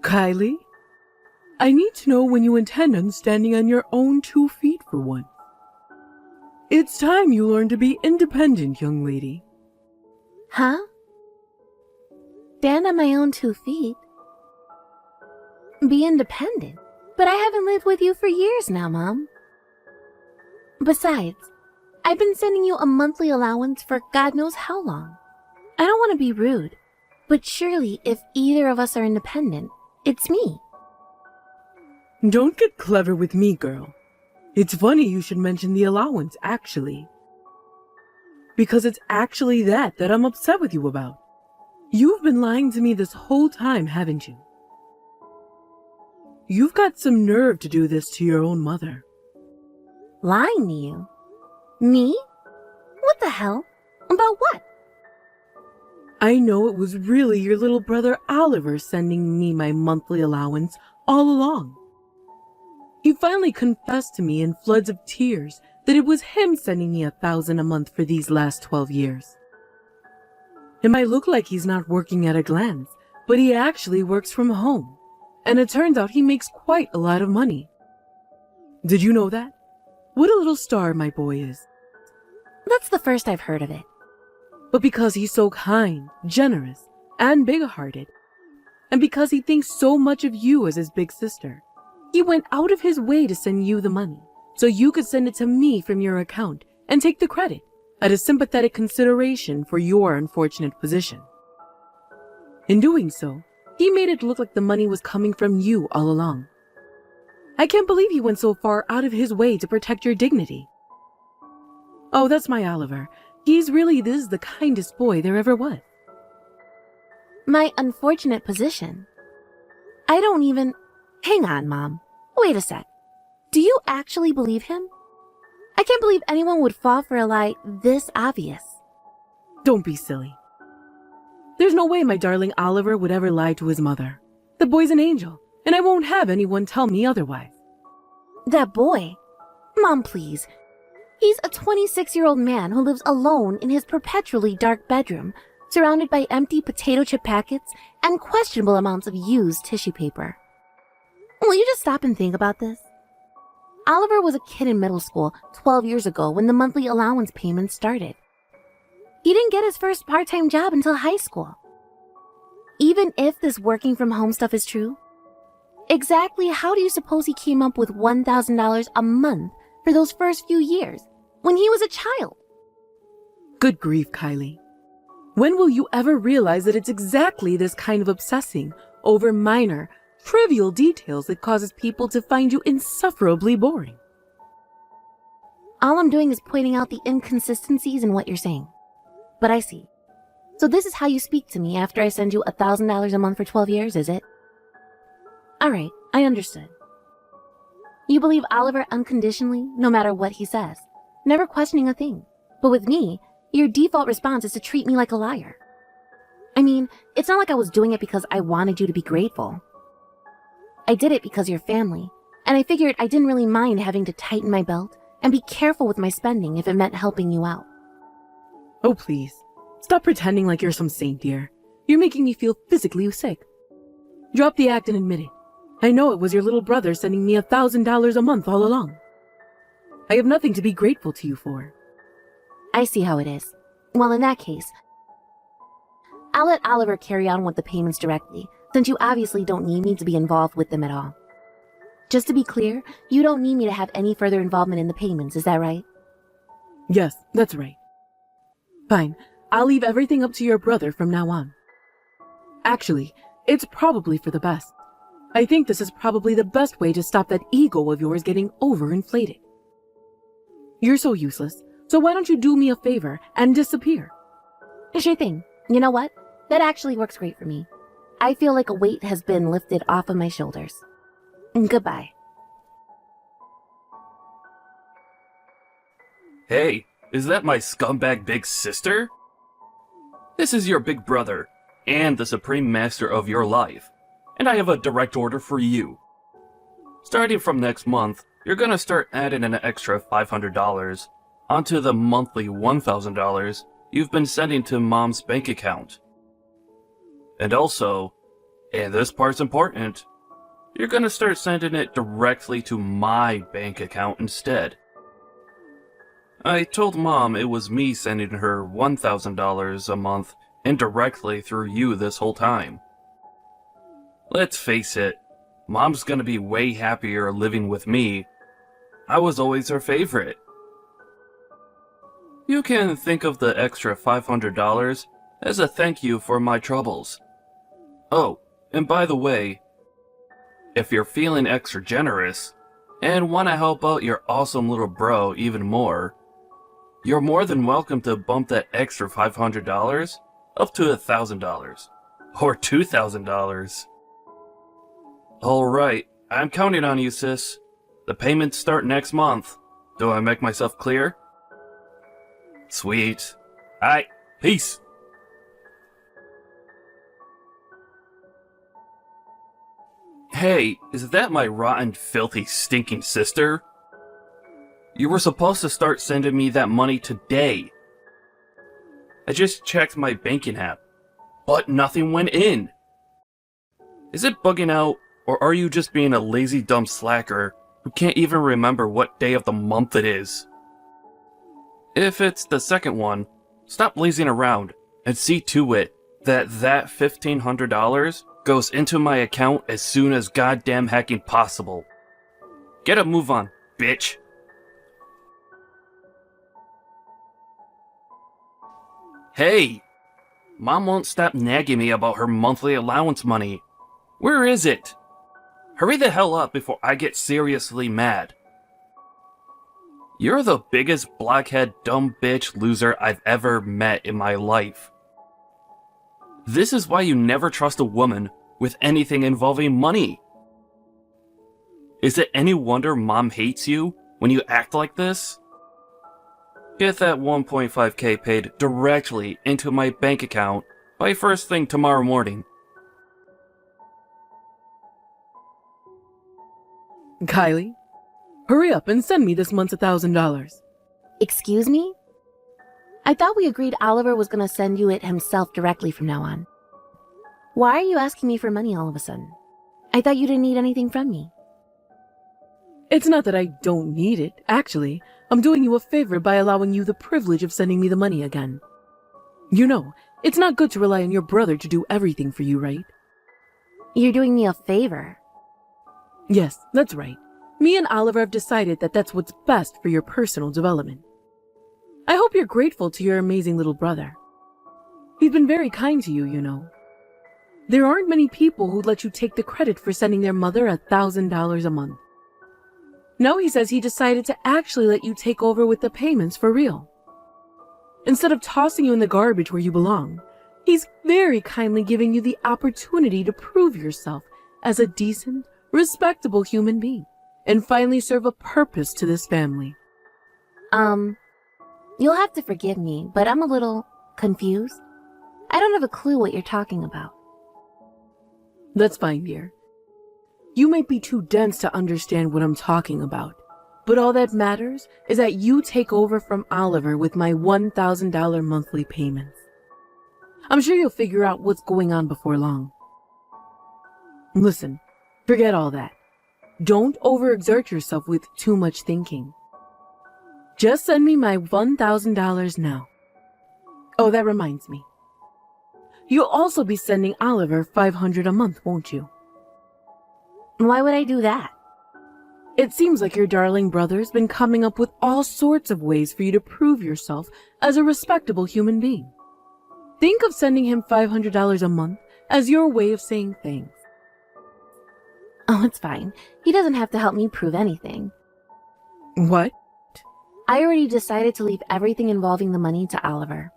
Kylie, I need to know when you intend on standing on your own 2 feet for once. It's time you learn to be independent, young lady. Huh? Stand on my own 2 feet? Be independent? But I haven't lived with you for years now, Mom. Besides, I've been sending you a monthly allowance for God knows how long. I don't want to be rude, but surely if either of us are independent, it's me. Don't get clever with me, girl. It's funny you should mention the allowance, actually. Because it's actually that I'm upset with you about. You've been lying to me this whole time, haven't you? You've got some nerve to do this to your own mother. Lying to you? Me? What the hell? About what? I know it was really your little brother Oliver sending me my monthly allowance all along. He finally confessed to me in floods of tears that it was him sending me $1,000 a month for these last 12 years. It might look like he's not working at a glance, but he actually works from home. And it turns out he makes quite a lot of money. Did you know that? What a little star my boy is. That's the first I've heard of it. But because he's so kind, generous, and big-hearted, and because he thinks so much of you as his big sister, he went out of his way to send you the money, so you could send it to me from your account and take the credit at a sympathetic consideration for your unfortunate position. In doing so, he made it look like the money was coming from you all along. I can't believe he went so far out of his way to protect your dignity. Oh, that's my Oliver. He's really the kindest boy there ever was. My unfortunate position? I don't even... Hang on, Mom. Wait a sec. Do you actually believe him? I can't believe anyone would fall for a lie this obvious. Don't be silly. There's no way my darling Oliver would ever lie to his mother. The boy's an angel, and I won't have anyone tell me otherwise. That boy? Mom, please. He's a 26-year-old man who lives alone in his perpetually dark bedroom, surrounded by empty potato chip packets and questionable amounts of used tissue paper. Will you just stop and think about this? Oliver was a kid in middle school 12 years ago when the monthly allowance payments started. He didn't get his first part-time job until high school. Even if this working from home stuff is true, exactly how do you suppose he came up with $1,000 a month for those first few years when he was a child? Good grief, Kylie. When will you ever realize that it's exactly this kind of obsessing over minor, trivial details that causes people to find you insufferably boring? All I'm doing is pointing out the inconsistencies in what you're saying. But I see. So this is how you speak to me after I send you $1,000 a month for 12 years, is it? Alright, I understood. You believe Oliver unconditionally, no matter what he says, never questioning a thing. But with me, your default response is to treat me like a liar. I mean, it's not like I was doing it because I wanted you to be grateful. I did it because you're family, and I figured I didn't really mind having to tighten my belt and be careful with my spending if it meant helping you out. Oh, please. Stop pretending like you're some saint, dear. You're making me feel physically sick. Drop the act and admit it. I know it was your little brother sending me $1,000 a month all along. I have nothing to be grateful to you for. I see how it is. Well, in that case, I'll let Oliver carry on with the payments directly, since you obviously don't need me to be involved with them at all. Just to be clear, you don't need me to have any further involvement in the payments, is that right? Yes, that's right. Fine, I'll leave everything up to your brother from now on. Actually, it's probably for the best. I think this is probably the best way to stop that ego of yours getting overinflated. You're so useless, so why don't you do me a favor and disappear? Sure thing. You know what? That actually works great for me. I feel like a weight has been lifted off of my shoulders. Goodbye. Hey, is that my scumbag big sister? This is your big brother, and the supreme master of your life, and I have a direct order for you. Starting from next month, you're gonna start adding an extra $500 onto the monthly $1,000 you've been sending to Mom's bank account. And also, And this part's important. You're gonna start sending it directly to my bank account instead. I told Mom it was me sending her $1,000 a month indirectly through you this whole time. Let's face it, Mom's gonna be way happier living with me. I was always her favorite. You can think of the extra $500 as a thank you for my troubles. Oh, and by the way, if you're feeling extra generous and want to help out your awesome little bro even more, you're more than welcome to bump that extra $500 up to $1,000 or $2,000. Alright, I'm counting on you, sis. The payments start next month. Do I make myself clear? Sweet. Alright, peace. Hey, is that my rotten, filthy, stinking sister? You were supposed to start sending me that money today. I just checked my banking app, but nothing went in. Is it bugging out, or are you just being a lazy dumb slacker who can't even remember what day of the month it is? If it's the second one, stop lazing around and see to it that $1,500 goes into my account as soon as goddamn hecking possible. Get a move on, bitch. Hey! Mom won't stop nagging me about her monthly allowance money. Where is it? Hurry the hell up before I get seriously mad. You're the biggest blockhead dumb bitch loser I've ever met in my life. This is why you never trust a woman with anything involving money. Is it any wonder Mom hates you when you act like this? Get that 1.5k paid directly into my bank account by first thing tomorrow morning. Kylie, hurry up and send me this month's $1,000. Excuse me? I thought we agreed Oliver was gonna send you it himself directly from now on. Why are you asking me for money all of a sudden? I thought you didn't need anything from me. It's not that I don't need it. Actually, I'm doing you a favor by allowing you the privilege of sending me the money again. You know, it's not good to rely on your brother to do everything for you, right? You're doing me a favor. Yes, that's right. Me and Oliver have decided that that's what's best for your personal development. I hope you're grateful to your amazing little brother. He's been very kind to you, you know. There aren't many people who'd let you take the credit for sending their mother $1,000 a month. Now he says he decided to actually let you take over with the payments for real. Instead of tossing you in the garbage where you belong, he's very kindly giving you the opportunity to prove yourself as a decent, respectable human being and finally serve a purpose to this family. You'll have to forgive me, but I'm a little confused. I don't have a clue what you're talking about. That's fine, dear. You might be too dense to understand what I'm talking about, but all that matters is that you take over from Oliver with my $1,000 monthly payments. I'm sure you'll figure out what's going on before long. Listen, forget all that. Don't overexert yourself with too much thinking. Just send me my $1,000 now. Oh, that reminds me. You'll also be sending Oliver $500 a month, won't you? Why would I do that? It seems like your darling brother's been coming up with all sorts of ways for you to prove yourself as a respectable human being. Think of sending him $500 a month as your way of saying thanks. Oh, it's fine. He doesn't have to help me prove anything. What? I already decided to leave everything involving the money to Oliver.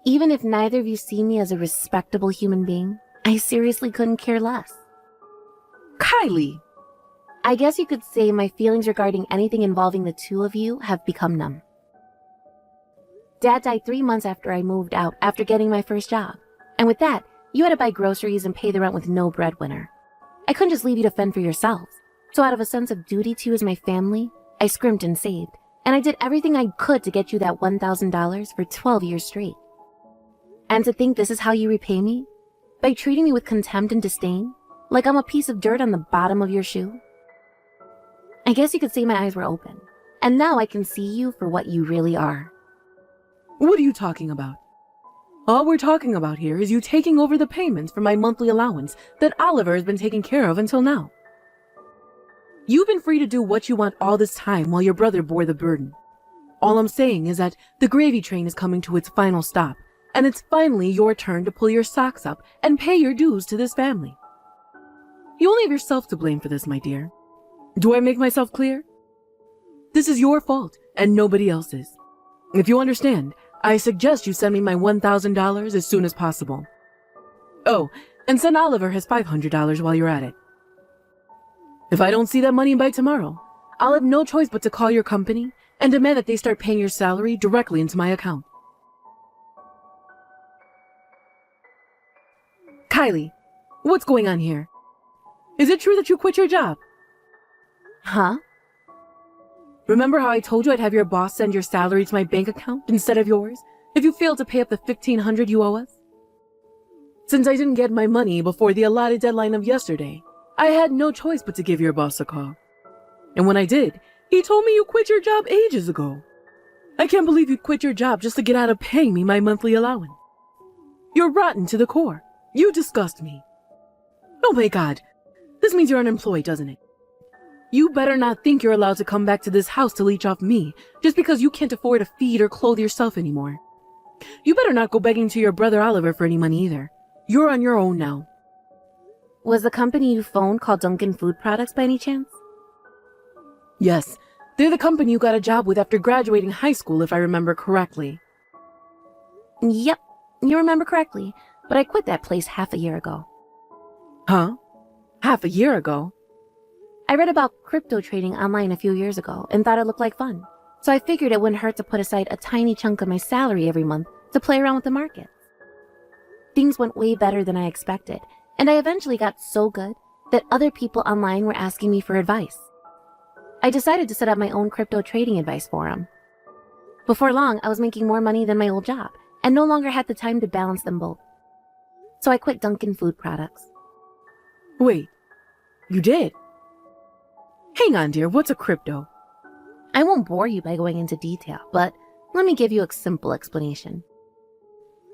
Even if neither of you see me as a respectable human being, I seriously couldn't care less. Kylie! I guess you could say my feelings regarding anything involving the two of you have become numb. Dad died 3 months after I moved out after getting my first job. And with that, you had to buy groceries and pay the rent with no breadwinner. I couldn't just leave you to fend for yourselves. So out of a sense of duty to you as my family, I scrimped and saved. And I did everything I could to get you that $1,000 for 12 years straight. And to think this is how you repay me? By treating me with contempt and disdain, like I'm a piece of dirt on the bottom of your shoe? I guess you could say my eyes were open, and now I can see you for what you really are. What are you talking about? All we're talking about here is you taking over the payments for my monthly allowance that Oliver has been taking care of until now. You've been free to do what you want all this time while your brother bore the burden. All I'm saying is that the gravy train is coming to its final stop, and it's finally your turn to pull your socks up and pay your dues to this family. You only have yourself to blame for this, my dear. Do I make myself clear? This is your fault and nobody else's. If you understand, I suggest you send me my $1,000 as soon as possible. Oh, and send Oliver his $500 while you're at it. If I don't see that money by tomorrow, I'll have no choice but to call your company and demand that they start paying your salary directly into my account. Kylie, what's going on here? Is it true that you quit your job? Huh? Remember how I told you I'd have your boss send your salary to my bank account instead of yours if you failed to pay up the $1,500 you owe us? Since I didn't get my money before the allotted deadline of yesterday, I had no choice but to give your boss a call. And when I did, he told me you quit your job ages ago. I can't believe you'd quit your job just to get out of paying me my monthly allowance. You're rotten to the core. You disgust me. Oh my God, this means you're unemployed, doesn't it? You better not think you're allowed to come back to this house to leech off me just because you can't afford to feed or clothe yourself anymore. You better not go begging to your brother Oliver for any money either. You're on your own now. Was the company you phoned called Dunkin' Food Products by any chance? Yes, they're the company you got a job with after graduating high school, if I remember correctly. Yep, you remember correctly, but I quit that place half a year ago. Huh? Half a year ago? I read about crypto trading online a few years ago and thought it looked like fun, so I figured it wouldn't hurt to put aside a tiny chunk of my salary every month to play around with the market. Things went way better than I expected, and I eventually got so good that other people online were asking me for advice. I decided to set up my own crypto trading advice forum. Before long, I was making more money than my old job and no longer had the time to balance them both. So I quit Dunkin' Food Products. Wait, you did? Hang on, dear, what's a crypto? I won't bore you by going into detail, but let me give you a simple explanation.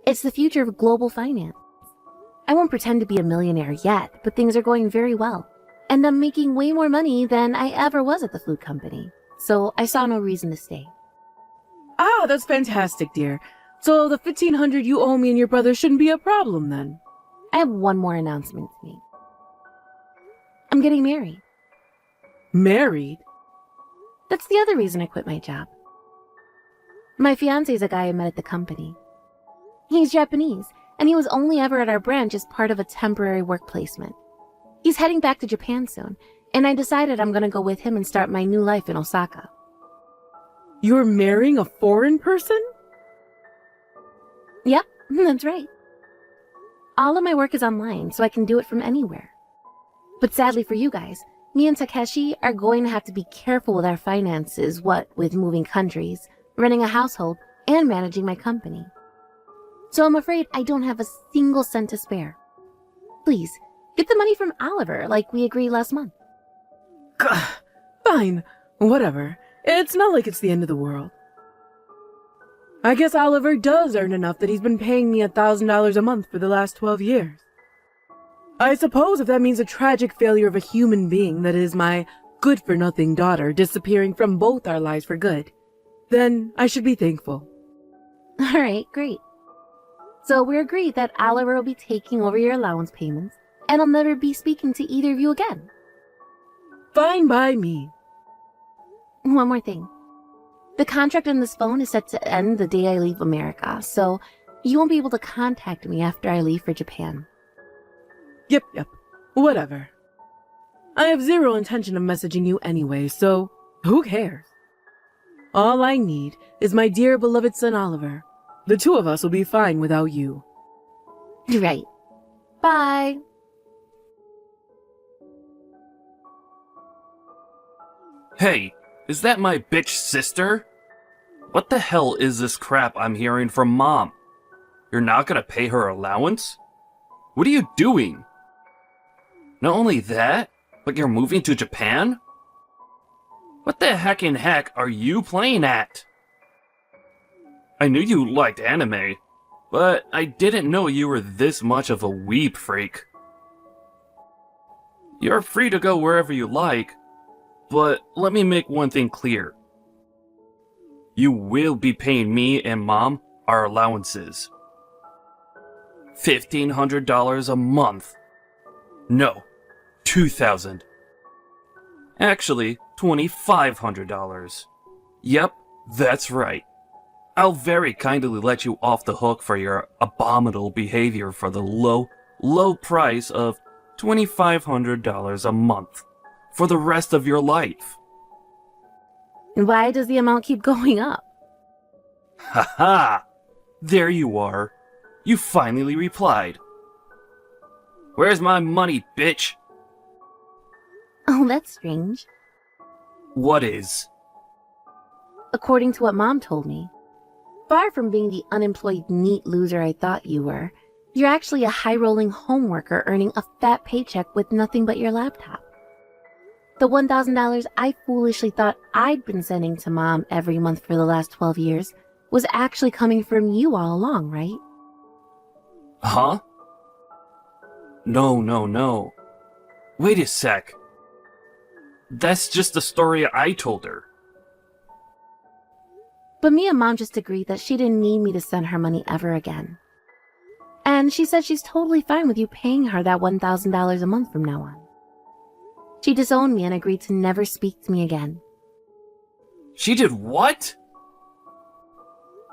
It's the future of global finance. I won't pretend to be a millionaire yet, but things are going very well, and I'm making way more money than I ever was at the food company, so I saw no reason to stay. Ah, that's fantastic, dear. So the $1,500 you owe me and your brother shouldn't be a problem then. I have one more announcement to make. I'm getting married. Married? That's the other reason I quit my job. My fiancé is a guy I met at the company. He's Japanese, and he was only ever at our branch as part of a temporary work placement. He's heading back to Japan soon, and I decided I'm gonna go with him and start my new life in Osaka. You're marrying a foreign person? Yep, that's right. All of my work is online, so I can do it from anywhere. But sadly for you guys, me and Takeshi are going to have to be careful with our finances, what with moving countries, running a household, and managing my company. So I'm afraid I don't have a single cent to spare. Please, get the money from Oliver like we agreed last month. Fine, whatever. It's not like it's the end of the world. I guess Oliver does earn enough that he's been paying me $1,000 a month for the last 12 years. I suppose if that means a tragic failure of a human being that is my good-for-nothing daughter disappearing from both our lives for good, then I should be thankful. Alright, great. So we agreed that Oliver will be taking over your allowance payments, and I'll never be speaking to either of you again. Fine by me. One more thing. The contract on this phone is set to end the day I leave America, so you won't be able to contact me after I leave for Japan. Yep, whatever. I have zero intention of messaging you anyway, so who cares? All I need is my dear beloved son Oliver. The two of us will be fine without you. Right. Bye. Hey, is that my bitch sister? What the hell is this crap I'm hearing from Mom? You're not gonna pay her allowance? What are you doing? Not only that, but you're moving to Japan? What the heck in heck are you playing at? I knew you liked anime, but I didn't know you were this much of a weeb freak. You're free to go wherever you like, but let me make one thing clear. You will be paying me and Mom our allowances. $1,500 a month. No, $2,000. Actually, $2,500. Yep, that's right. I'll very kindly let you off the hook for your abominable behavior for the low price of $2,500 a month for the rest of your life. Why does the amount keep going up? Haha! There you are. You finally replied. Where's my money, bitch? Oh, that's strange. What is? According to what Mom told me, far from being the unemployed neat loser I thought you were, you're actually a high-rolling home worker earning a fat paycheck with nothing but your laptop. The $1,000 I foolishly thought I'd been sending to Mom every month for the last 12 years was actually coming from you all along, right? Huh? No. Wait a sec. That's just the story I told her. But me and Mom just agreed that she didn't need me to send her money ever again. And she said she's totally fine with you paying her that $1,000 a month from now on. She disowned me and agreed to never speak to me again. She did what?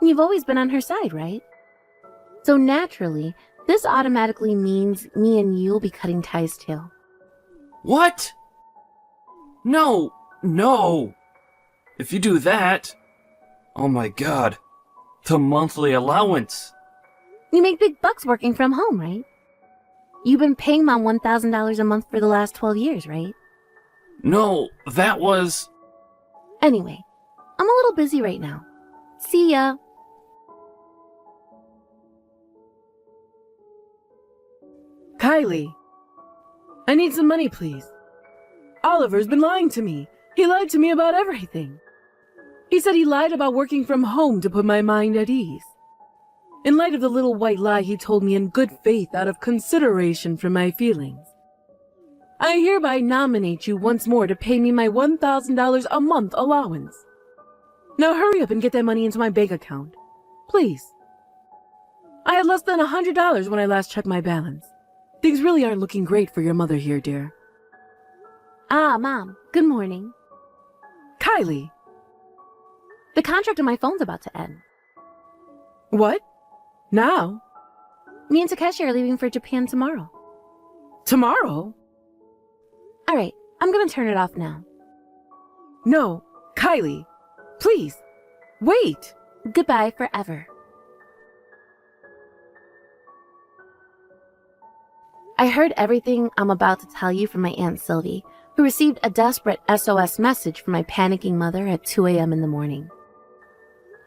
You've always been on her side, right? So naturally, this automatically means me and you'll be cutting ties too. What? No. If you do that... Oh my god. The monthly allowance. You make big bucks working from home, right? You've been paying Mom $1,000 a month for the last 12 years, right? No, that was... Anyway, I'm a little busy right now. See ya. Kylie, I need some money, please. Oliver's been lying to me. He lied to me about everything. He said he lied about working from home to put my mind at ease. In light of the little white lie he told me in good faith out of consideration for my feelings, I hereby nominate you once more to pay me my $1,000 a month allowance. Now hurry up and get that money into my bank account. Please. I had less than $100 when I last checked my balance. Things really aren't looking great for your mother here, dear. Ah, Mom. Good morning. Kylie! The contract on my phone's about to end. What? Now? Me and Takeshi are leaving for Japan tomorrow. Tomorrow? Alright, I'm gonna turn it off now. No, Kylie. Please. Wait. Goodbye forever. I heard everything I'm about to tell you from my Aunt Sylvie, who received a desperate SOS message from my panicking mother at 2 a.m. in the morning.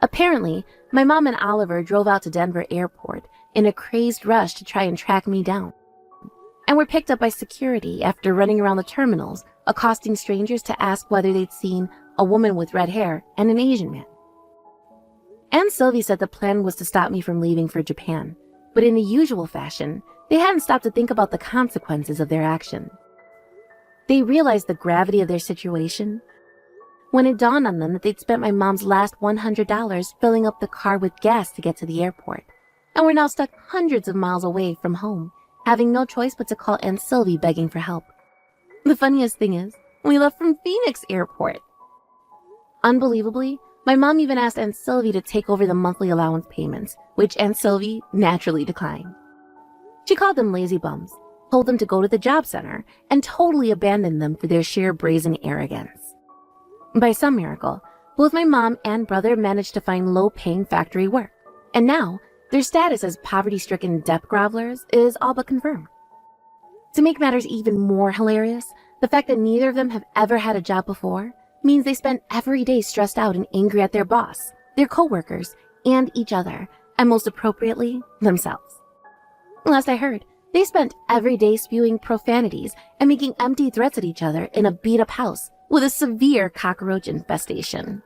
Apparently, my mom and Oliver drove out to Denver Airport in a crazed rush to try and track me down, and were picked up by security after running around the terminals, accosting strangers to ask whether they'd seen a woman with red hair and an Asian man. Aunt Sylvie said the plan was to stop me from leaving for Japan, but in the usual fashion, they hadn't stopped to think about the consequences of their action. They realized the gravity of their situation when it dawned on them that they'd spent my mom's last $100 filling up the car with gas to get to the airport, and were now stuck hundreds of miles away from home, having no choice but to call Aunt Sylvie begging for help. The funniest thing is, we left from Phoenix Airport. Unbelievably, my mom even asked Aunt Sylvie to take over the monthly allowance payments, which Aunt Sylvie naturally declined. She called them lazy bums, told them to go to the job center, and totally abandoned them for their sheer brazen arrogance. By some miracle, both my mom and brother managed to find low-paying factory work, and now their status as poverty-stricken debt grovelers is all but confirmed. To make matters even more hilarious, the fact that neither of them have ever had a job before means they spend every day stressed out and angry at their boss, their coworkers, and each other, and most appropriately, themselves. Last I heard, They spent every day spewing profanities and making empty threats at each other in a beat-up house with a severe cockroach infestation.